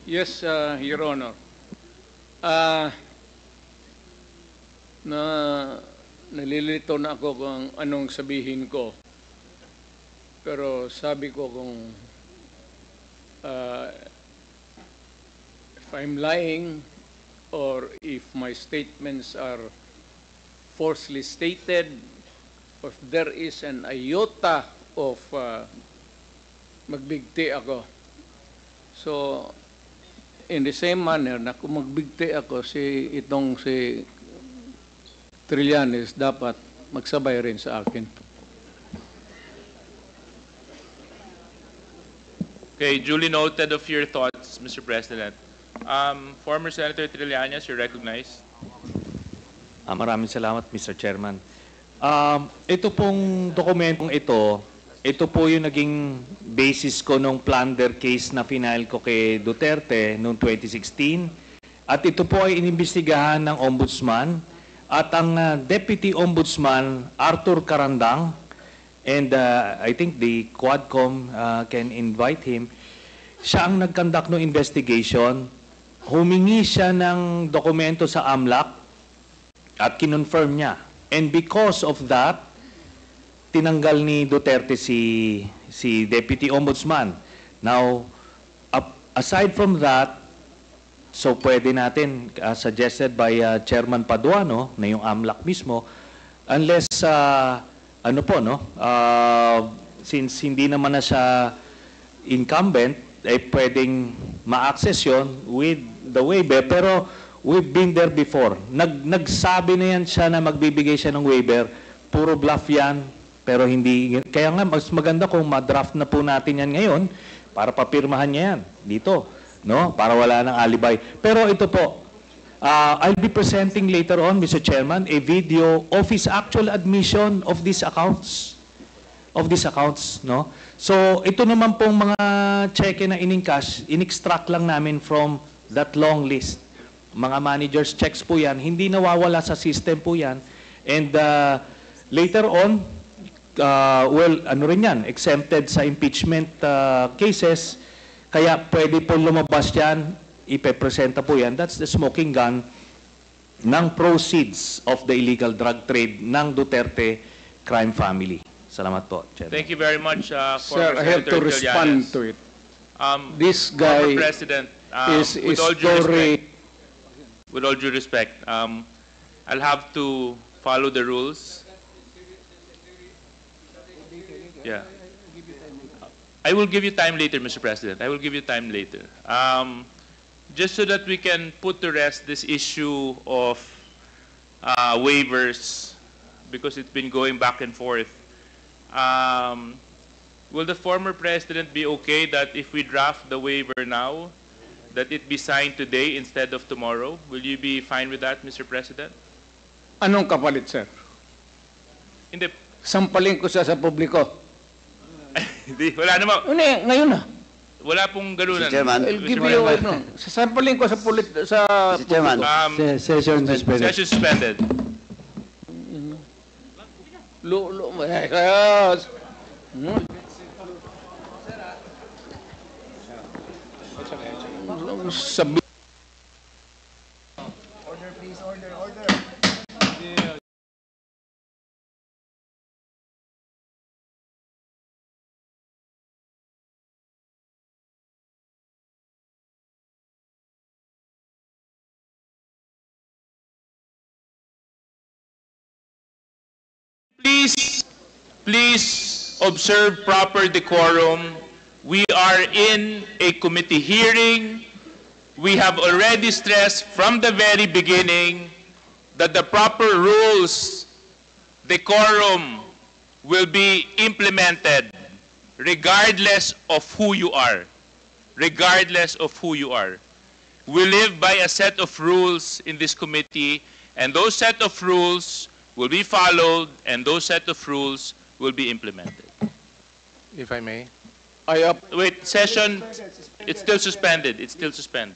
Yes, Your Honor. Ah, na nalilito na ako kung anong sabihin ko. Pero sabi ko kung if I'm lying or if my statements are falsely stated, or if there is an iota of magbigti ako. So, in the same manner na kung magbigti ako si Trillanes, dapat magsabay rin sa akin. Okay, duly noted of your thoughts, Mr. President. Former Senator Trillanes, you're recognized. Maraming salamat, Mr. Chairman. Ito pong dokumentong ito po yung naging basis ko nung plunder case na final ko kay Duterte noong 2016. At ito po ay inimbestigahan ng Ombudsman at ang Deputy Ombudsman Arthur Carandang, and I think the Quadcom can invite him. Siya ang nag-conduct ng investigation. Humingi siya ng dokumento sa AMLAC at kinonfirm niya. And because of that, tinanggal ni Duterte si Deputy Ombudsman. Now, aside from that, so pwede natin, suggested by Chairman Paduano, na yung AMLAC mismo, unless, since hindi naman na siya incumbent, pwedeng ma-access yun with the waiver. Pero we've been there before. Nagsabi na yan siya na magbibigay siya ng waiver. Puro bluff yan. Pero hindi, kaya nga mas maganda kung ma-draft na po natin yan ngayon para papirmahan niya yan dito, no? Para wala ng alibay. Pero ito po, I'll be presenting later on, Mr. Chairman, a video of his actual admission of these accounts. No? So, ito naman pong mga cheque na in-encash, in-extract lang namin from that long list. Mga managers' checks po yan, hindi nawawala sa system po yan. And later on, exempted sa impeachment cases, kaya pwede po lumabas yan, ipepresenta po yan. That's the smoking gun ng proceeds of the illegal drug trade ng Duterte crime family. Salamat po, Chairman. Thank you very much, Sir, I have to respond to it. This guy President, is with all due respect, I'll have to follow the rules. Yeah. I will give you time later, Mr. President. I will give you time later. Just so that we can put to rest this issue of waivers, because it's been going back and forth. Will the former president be okay that if we draft the waiver now, that it be signed today instead of tomorrow? Will you be fine with that, Mr. President? Anong kapalit, sir? Hindi. Sampalin ko siya sa publiko. Hindi, wala naman. Ngayon na. Wala pong ganunan. Mr. Chairman. I'll give you, sasampalin ko sa Mr. Chairman. Session suspended. Session suspended. Sabi Order, please. Order. Please observe proper decorum. We are in a committee hearing. We have already stressed from the very beginning that the proper rules, decorum, will be implemented regardless of who you are. Regardless of who you are. We live by a set of rules in this committee, and those set of rules will be followed, and those set of rules will be implemented. If I may. Wait, session, it's still suspended. It's still suspended.